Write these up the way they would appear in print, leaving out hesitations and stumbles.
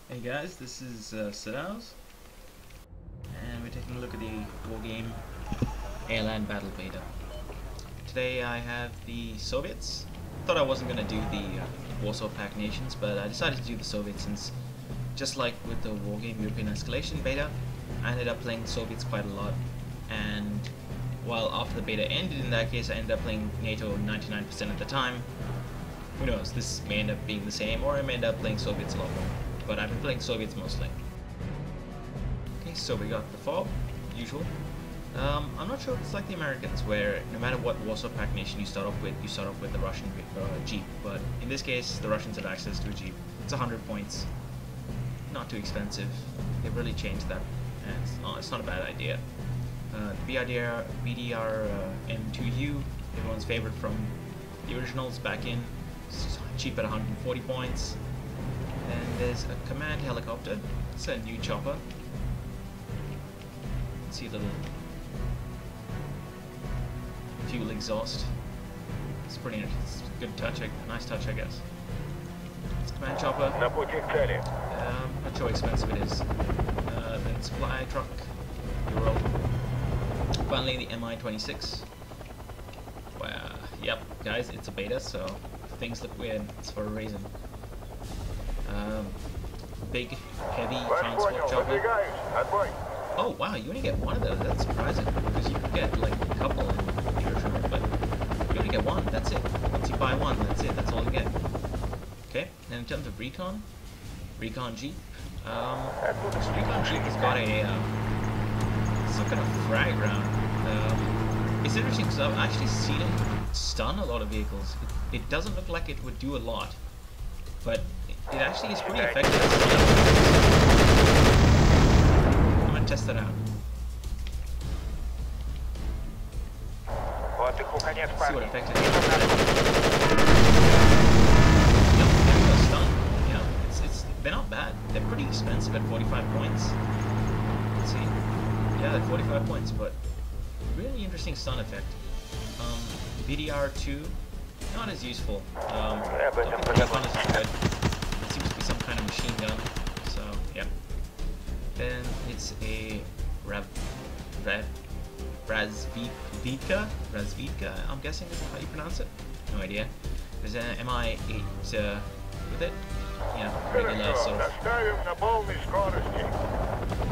Hey guys, this is Sadaos, and we're taking a look at the Wargame Airland Battle Beta. Today I have the Soviets. Thought I wasn't going to do the Warsaw Pact Nations, but I decided to do the Soviets since, just like with the Wargame European Escalation Beta, I ended up playing Soviets quite a lot, and while after the beta ended, in that case I ended up playing NATO 99% of the time. Who knows, this may end up being the same, or I may end up playing Soviets a lot more. But I've been playing Soviets mostly. Okay, so we got the FOB, usual. I'm not sure if it's like the Americans, where no matter what Warsaw Pact nation you start off with the Russian Jeep. But in this case, the Russians have access to a Jeep. It's 100 points. Not too expensive. They've really changed that, and it's not a bad idea. The BDR M2U, everyone's favorite from the originals back in. It's cheap at 140 points. Then there's a command helicopter. It's a new chopper. See a little fuel exhaust. It's pretty it's a good touch, nice touch, I guess. It's a command chopper. Not sure how expensive it is. Then supply truck, Euro. Finally, the Mi-26. Well, yep, guys, it's a beta, so if things look weird, it's for a reason. Big, heavy transport chopper. Oh wow, you only get one of those. That's surprising, because you could get like a couple in the original, but you only get one. That's it. Once you buy one, that's it. That's all you get. Okay. And in terms of recon Jeep. This recon Jeep has got a some kind of frag round. It's interesting because I've actually seen it stun a lot of vehicles. It doesn't look like it would do a lot, but it actually is pretty effective. I'm gonna test that out. See what effect it has. Yep, there we go, stun. They're not bad. They're pretty expensive at 45 points. Let's see. Yeah, at 45 points, but really interesting stun effect. BDR2, not as useful. Don't think the recon is as good. It seems to be some kind of machine gun. So, yeah. Then it's a Razvidka, I'm guessing is how you pronounce it. No idea. There's an Mi-8 with it. Yeah, regular sort of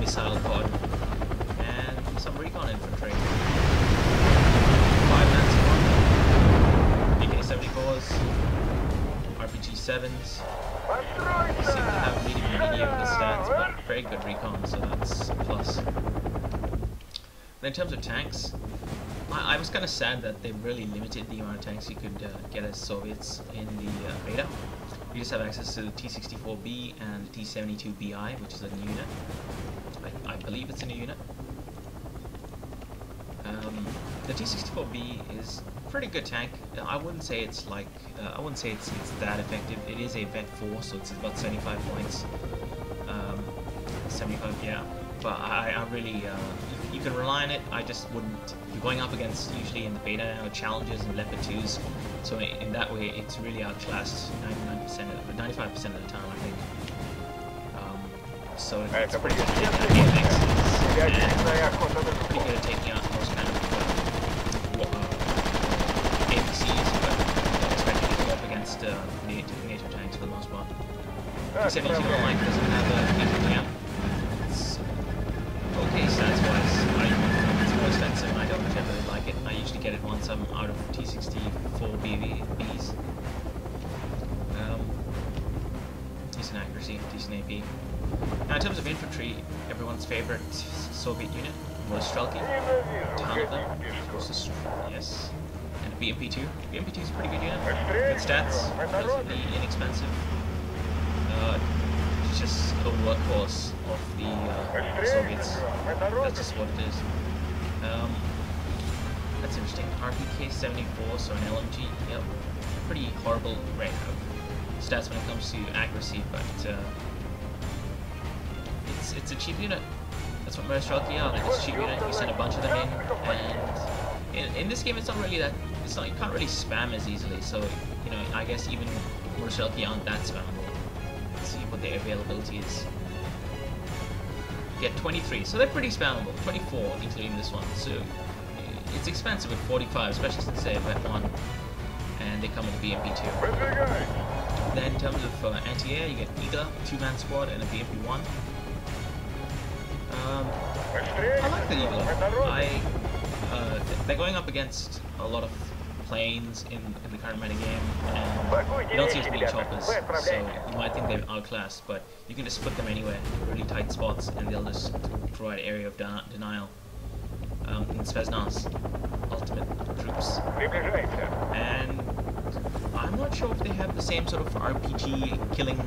missile pod. And some recon infantry. 5 AK-74s, RPG-7s. They seem to have mediocre stats, but very good recon, so that's a plus. Then in terms of tanks, I was kind of sad that they really limited the amount of tanks you could get as Soviets in the beta. You just have access to the T-64B and the T-72BI, which is a new unit. I believe it's a new unit. The T-64B is a pretty good tank. I wouldn't say it's like I wouldn't say it's that effective. It is a Vet 4, so it's about 75 points. 75, yeah. But I really you can rely on it. I just wouldn't. You're going up against usually in the beta challenges and Leopard 2s, so in that way it's really outclassed 95% of the time, I think. So it's pretty good at taking out AMX, and pretty good at taking out most kind of APCs, but don't expect it to go up against NATO tanks for the most part. T-72 Online doesn't have a yeah. It's okay stats-wise. It's more expensive and I don't generally like it. I usually get it once I'm out of T-64Bs. Decent accuracy, decent AP. Now in terms of infantry, everyone's favorite Soviet unit, Mostrelki. A ton of them. Yes. And BMP-2. BMP-2 is a pretty good unit. Good stats, relatively inexpensive. It's just a workhorse of the Soviets. That's just what it is. That's interesting. RPK-74, so an LMG. Yep. Pretty horrible stats when it comes to accuracy, but it's a cheap unit. That's what Mostrelki are. They're just a cheap unit. You send a bunch of them in, and in this game, it's not really that. It's not. You can't really spam as easily. So I guess even Mostrelki aren't that spammable. Let's see. what their availability is. You get 23, so they're pretty spammable. 24, including this one. So it's expensive at 45, especially since they're Vet 1 and they come with a BMP 2. Then in terms of anti-air, you get Eagle, 2-man squad, and a BMP 1. I like the Eagle. They're going up against a lot of planes in the current metagame, and you don't see as many choppers, so you might think they're outclassed, but you can just put them anywhere, really tight spots, and they'll just provide area of denial. In Spetsnaz ultimate troops. And I'm not sure if they have the same sort of RPG killing,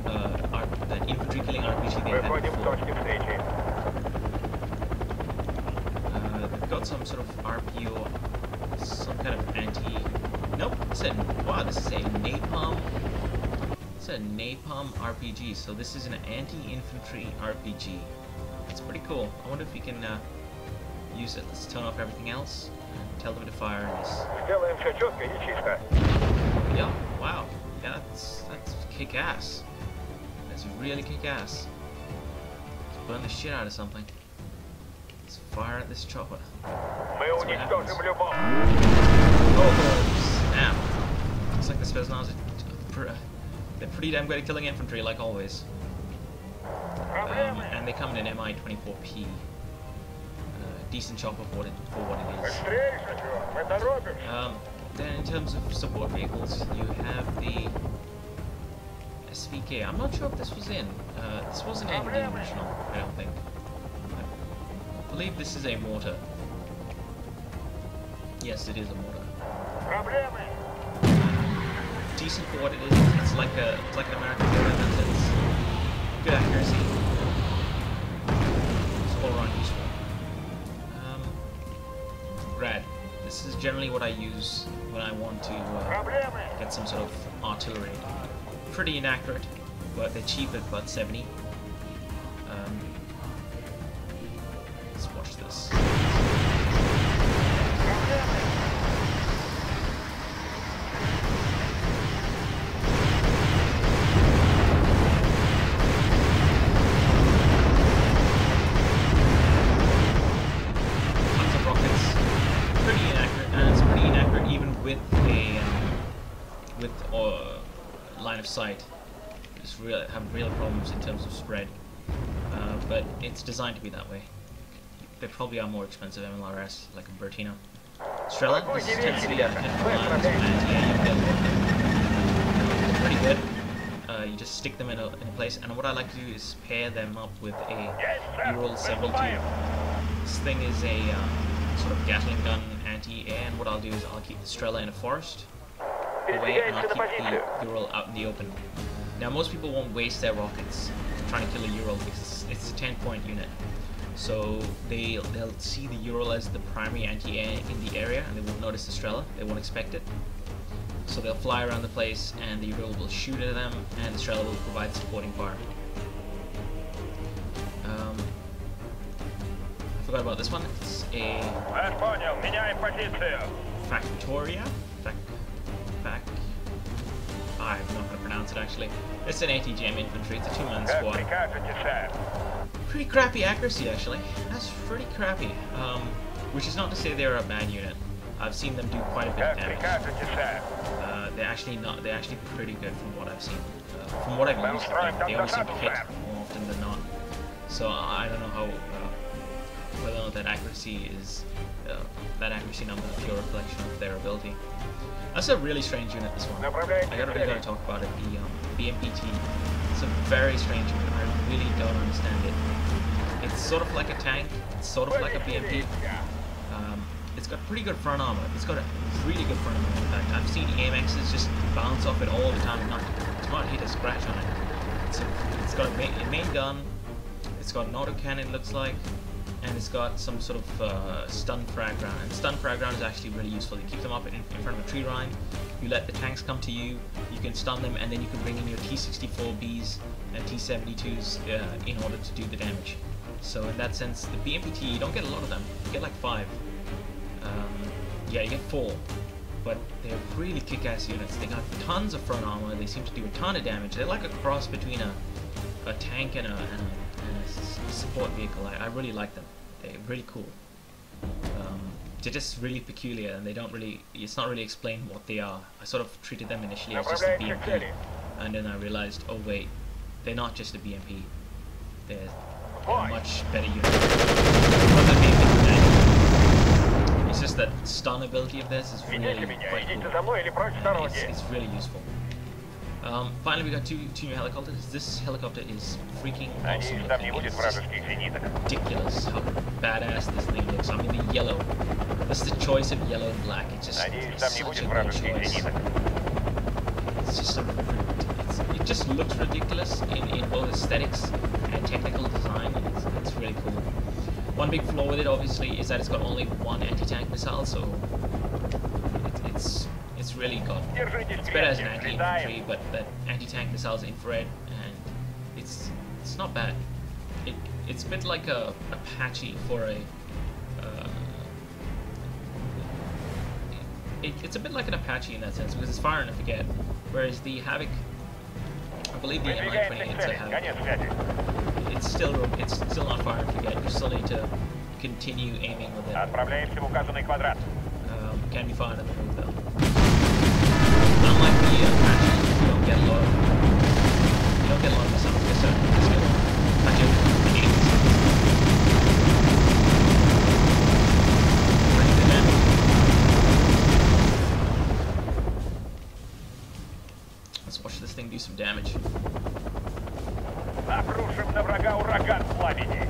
that infantry killing RPG they had before. They've got some sort of RP or some kind of anti... Nope, wow, this is a napalm... It's a napalm RPG, so this is an anti-infantry RPG. It's pretty cool. I wonder if we can use it. Let's turn off everything else and tell them to fire this. Yeah, wow. Yeah, that's kick-ass. That's really kick-ass. Let's burn the shit out of something. Let's fire at this chopper. Oh, snap. Looks like the Spetsnaz they're pretty damn good at killing infantry, like always. And they come in an Mi-24P. Decent chopper for what it is. Then in terms of support vehicles, you have the SVK. I'm not sure if this was in. This wasn't in the original, I don't think. I believe this is a mortar. Yes, it is a mortar. Decent for what it is. It's like an American mortar that has good accuracy. It's all around useful. Rad. This is generally what I use when I want to get some sort of artillery. Pretty inaccurate, but they're cheap at about 70. Let's watch this. Line of sight. Just have real problems in terms of spread, but it's designed to be that way. They probably are more expensive MLRS, like a Bertino. Strela, this tends to be pretty good. You just stick them in a place, and what I like to do is pair them up with a Ural 72. This thing is a sort of Gatling gun anti-air, and what I'll do is I'll keep the Strela in a forest away, and I'll keep the Ural out in the open. Now most people won't waste their rockets trying to kill a Ural because it's a 10-point unit. So they'll see the Ural as the primary anti-air in the area, and they won't notice the Strela. They won't expect it. So they'll fly around the place, and the Ural will shoot at them, and the Strela will provide supporting fire. I forgot about this one. It's a Factoria. I'm not going to pronounce it actually. It's an ATGM infantry. It's a 2-man squad. Pretty crappy accuracy actually. That's pretty crappy. Which is not to say they're a bad unit. I've seen them do quite a bit of damage. They're actually pretty good from what I've seen. From what I've used, they always seem to hit more often than not. So I don't know how whether or not that accuracy is number is a pure reflection of their ability. That's a really strange unit, this one. I really gotta talk about it. The BMPT. It's a very strange unit. I really don't understand it. It's sort of like a tank. It's sort of like a BMP. It's got pretty good front armor. It's got a really good front armor. In fact, I've seen AMXs just bounce off it all the time and not hit a scratch on it. It's got a main gun. It's got an autocannon, it looks like. And it's got some sort of stun frag round. And stun frag round is actually really useful. You keep them up in front of a tree line, you let the tanks come to you, you can stun them, and then you can bring in your T-64Bs and T-72s in order to do the damage. So in that sense, the BMPT, you don't get a lot of them. You get like 5. Yeah, you get 4. But they're really kick-ass units. They got tons of front armor, they seem to do a ton of damage. They're like a cross between a tank and a support vehicle. I really like them. They're really cool. They're just really peculiar, and they don't really. It's not really explained what they are. I sort of treated them initially as just a BMP, and then I realized, oh wait, they're not just a BMP. They're a much better unit. It's just that stun ability of theirs is really quite cool. It's really useful. Finally, we got two new helicopters. This helicopter is freaking awesome looking. It's just ridiculous how badass this thing looks. I mean, the yellow. This is the choice of yellow and black. It's just such a good choice. It's just it just looks ridiculous in both aesthetics and technical design. It's really cool. One big flaw with it, obviously, is that it's got only one anti-tank missile, so it's really got. It's better as an anti-infantry, but that anti-tank missile is infrared, and it's not bad. It's a bit like a Apache for a. It's a bit like an Apache in that sense because it's fire and forget, whereas the Havoc, I believe the Mi-28's a Havoc. It's still not fire and forget. You still need to continue aiming with it. Can be fired in the move though. Unlike the Apache, you don't get a lot of missiles. Yes, sir. Let's go. Pretty good damage. Let's watch this thing do some damage. Обрушим на врага ураган пламени.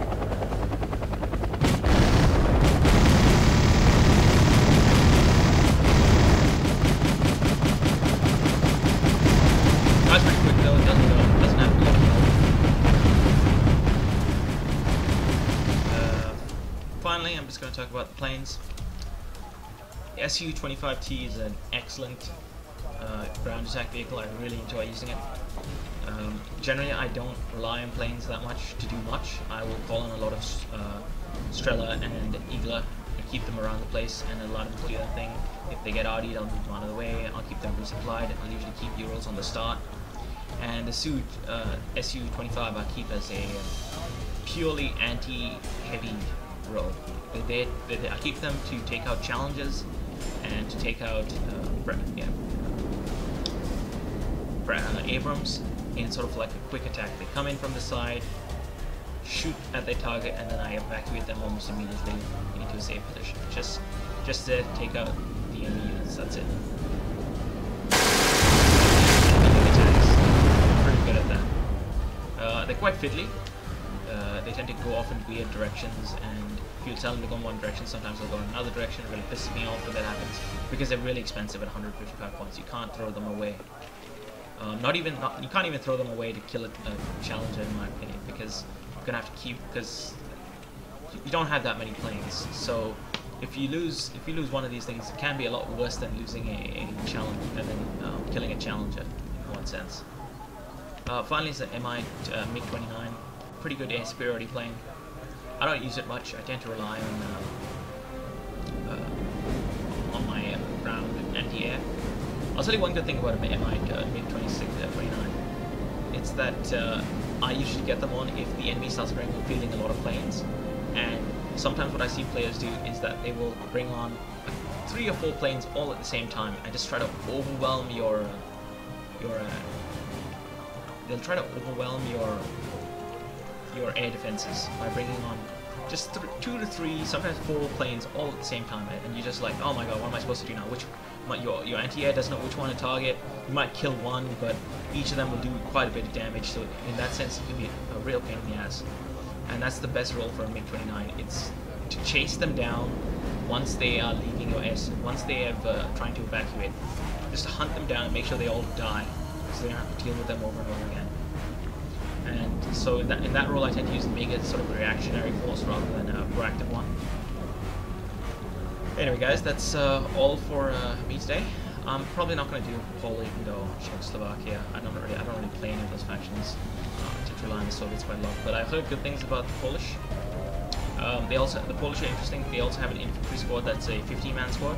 That's pretty quick though. It doesn't have to look finally, I'm just going to talk about the planes. The Su-25T is an excellent ground attack vehicle. I really enjoy using it. Generally, I don't rely on planes that much to do much. I will call on a lot of Strela and Igla and keep them around the place and allow them to do their thing. If they get RD'd, I'll move them out of the way. I'll keep them resupplied. I'll usually keep Urals on the start. And the Su-25 I keep as a purely anti-heavy role. I keep them to take out challenges and to take out Abrams in sort of like a quick attack. They come in from the side, shoot at their target, and then I evacuate them almost immediately into a safe position. Just to take out the enemy units. That's it. Pretty good at that. They're quite fiddly. They tend to go off in weird directions, and if you tell them to go in one direction, sometimes they'll go in another direction. It really pisses me off when that happens because they're really expensive at 155 points. You can't throw them away. You can't even throw them away to kill a challenger, in my opinion, because you're gonna have to keep, because you don't have that many planes. So if you lose one of these things, it can be a lot worse than losing a challenge and then killing a challenger in one sense. Finally, it's the MiG-29, pretty good air superiority plane. I don't use it much. I tend to rely on my ground anti-air. I'll tell you one good thing about a MiG-29. It's that I usually get them on if the enemy starts fielding a lot of planes, and sometimes what I see players do is that they will bring on 3 or 4 planes all at the same time and just try to overwhelm your air defenses by bringing on just 2 to 3, sometimes 4 planes all at the same time, and you're just like, oh my god, what am I supposed to do now? Your anti-air doesn't know which one to target. You might kill one, but each of them will do quite a bit of damage, so in that sense it can be a real pain in the ass. And that's the best role for a MiG-29. It's to chase them down once they are leaving your air, once they have trying to evacuate. Just to hunt them down and make sure they all die, so they don't have to deal with them over and over again. And so in that role I tend to use the MiG as sort of a reactionary force rather than a proactive one. Anyway guys, that's all for me today. I'm probably not going to do Poland or Czechoslovakia. I don't really play any of those factions. I tend to rely on the Soviets quite a lot, but I've heard good things about the Polish. The Polish are interesting. They also have an infantry squad that's a 15-man squad.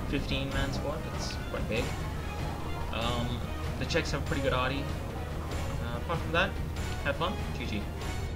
15-man squad, that's quite big. The Czechs have pretty good arty. Apart from that, Had fun. GG.